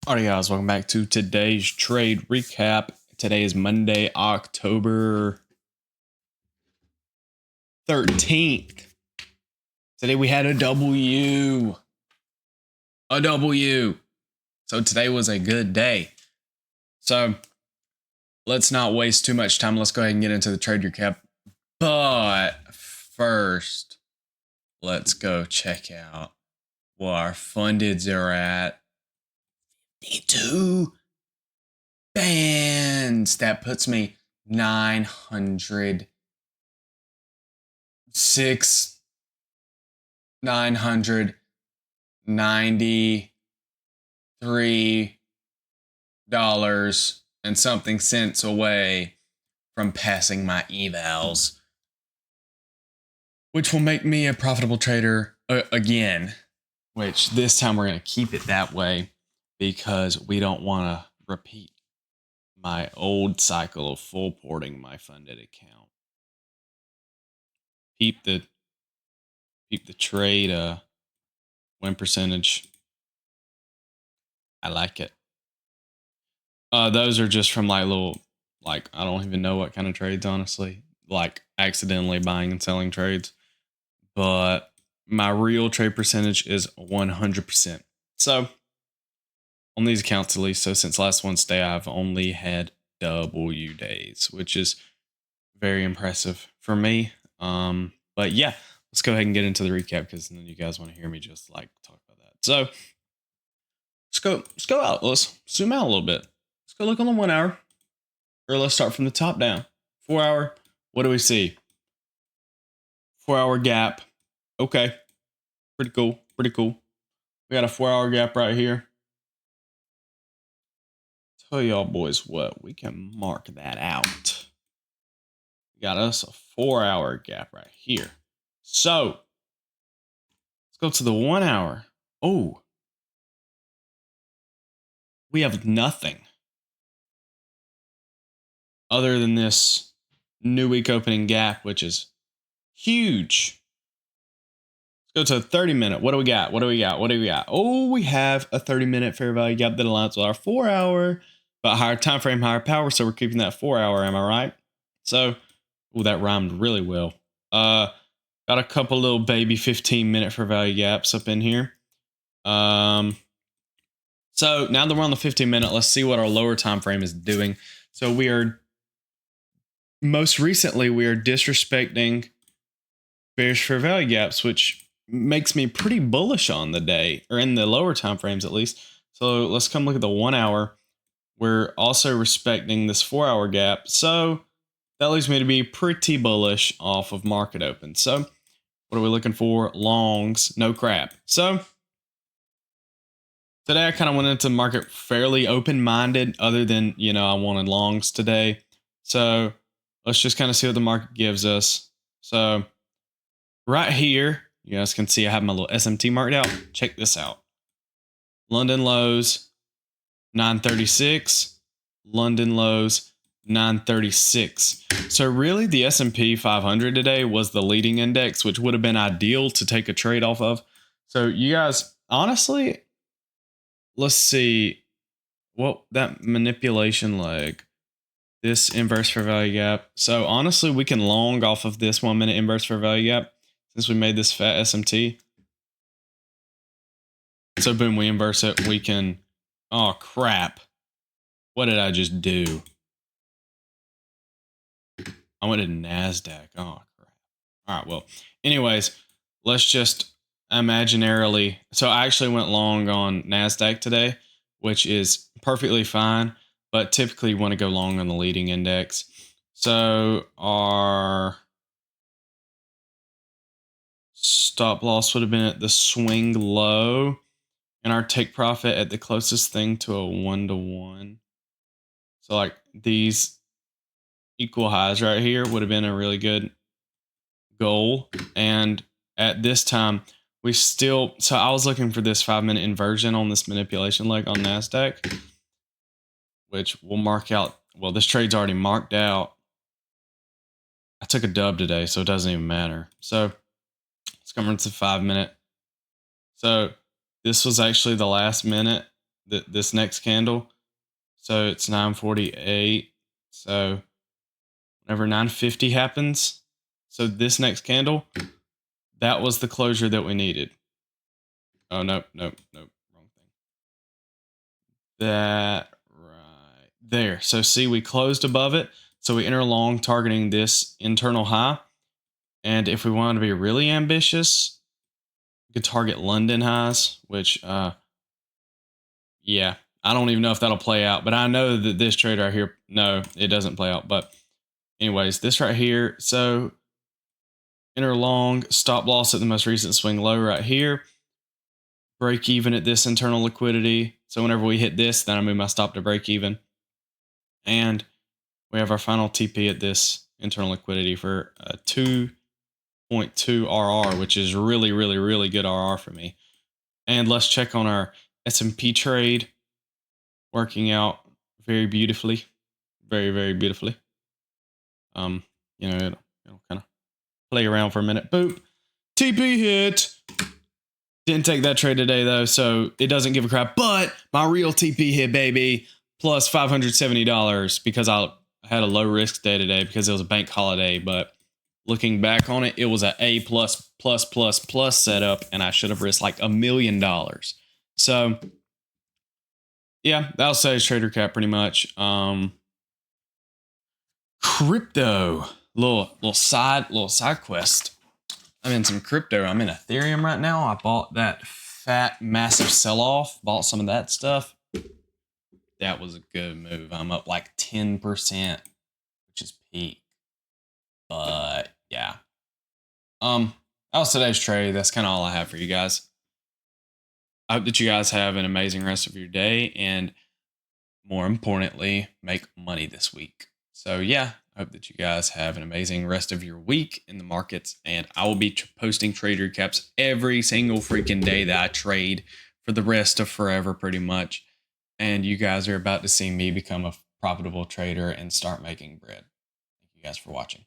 Alright guys, welcome back to today's trade recap. Today is Monday, October 13th. Today we had a W. A W. So today was a good day. So let's not waste too much time. Let's go ahead and get into the trade recap. But first, let's go check out what our fundeds are at. 52 bands. That puts me 993 and something cents away from passing my evals, which will make me a profitable trader again, which this time we're going to keep it that way because we don't want to repeat my old cycle of full porting my funded account. Peep the trade win percentage. I like it. Those are just from I don't even know what kind of trades, honestly. Like accidentally buying and selling trades. But my real trade percentage is 100%. So on these accounts at least, so since last Wednesday, I've only had W days, which is very impressive for me. But yeah, let's go ahead and get into the recap because then you guys want to hear me just like talk about that. So let's go out. Let's zoom out a little bit. Let's go look on the 1 hour. Or let's start from the top down. 4 hour. What do we see? 4 hour gap. Okay. Pretty cool. Pretty cool. We got a 4 hour gap right here. Tell y'all boys what, we can mark that out. We got us a 4 hour gap right here. So let's go to the 1 hour. Oh, we have nothing other than this new week opening gap, which is huge. Let's go to a 30-minute. What do we got? What do we got? What do we got? Oh, we have a 30-minute fair value gap that aligns with our 4 hour, but higher time frame, higher power. So we're keeping that 4 hour. Am I right? So, oh, that rhymed really well. Got a couple little baby 15-minute fair value gaps up in here. So now that we're on the 15-minute, let's see what our lower time frame is doing. So we are most recently disrespecting bearish fair value gaps, which makes me pretty bullish on the day, or in the lower time frames at least. So let's come look at the 1 hour. We're also respecting this 4 hour gap. So that leaves me to be pretty bullish off of market open. So what are we looking for? Longs, no crap. So today I kind of went into market fairly open-minded, other than, I wanted longs today. So let's just kind of see what the market gives us. So right here, you guys can see I have my little SMT marked out. Check this out. London lows, 936. London lows, 936. So really the S&P 500 today was the leading index, which would have been ideal to take a trade off of. So you guys, honestly, let's see what that manipulation leg, this inverse fair value gap. So honestly, we can long off of this 1 minute inverse fair value gap since we made this fat SMT. So boom, we inverse it. We can, oh crap. What did I just do? I went to NASDAQ. Oh crap. All right, well, anyways, let's just imaginarily. So I actually went long on NASDAQ today, which is perfectly fine, but typically you want to go long on the leading index. So our stop loss would have been at the swing low, and our take profit at the closest thing to a 1-to-1. So like these equal highs right here would have been a really good goal. And at this time, so I was looking for this 5 minute inversion on this manipulation leg on NASDAQ, which we'll mark out. Well, this trade's already marked out. I took a dub today, so it doesn't even matter. So let's come into 5 minute. So this was actually the last minute this next candle. So it's 9:48. So whenever 9:50 happens, so this next candle, that was the closure that we needed. Oh, nope, wrong thing. That right there. So see, we closed above it. So we enter long targeting this internal high. And if we wanted to be really ambitious, we could target London highs, which, yeah, I don't even know if that'll play out. But I know that this trade right here, no, it doesn't play out. But anyways, this right here. So enter long, stop loss at the most recent swing low right here. Break even at this internal liquidity. So whenever we hit this, then I move my stop to break even. And we have our final TP at this internal liquidity for a 2.2 RR, which is really, really, really good RR for me. And let's check on our S&P trade, working out very beautifully, very, very beautifully. You know, it'll kind of play around for a minute. Boop, TP hit. Didn't take that trade today though, so it doesn't give a crap. But my real TP hit, baby, plus $570 because I had a low risk day today because it was a bank holiday. But looking back on it, it was a A plus setup, and I should have risked like $1 million. So yeah, that was today's trader cap pretty much. Crypto, little side quest. I'm in some crypto. I'm in Ethereum right now. I bought that fat, massive sell-off. Bought some of that stuff. That was a good move. I'm up like 10%, which is peak. But yeah. That was today's trade. That's kind of all I have for you guys. I hope that you guys have an amazing rest of your day, and more importantly, make money this week. So yeah, I hope that you guys have an amazing rest of your week in the markets, and I will be posting trader caps every single freaking day that I trade for the rest of forever, pretty much. And you guys are about to see me become a profitable trader and start making bread. Thank you guys for watching.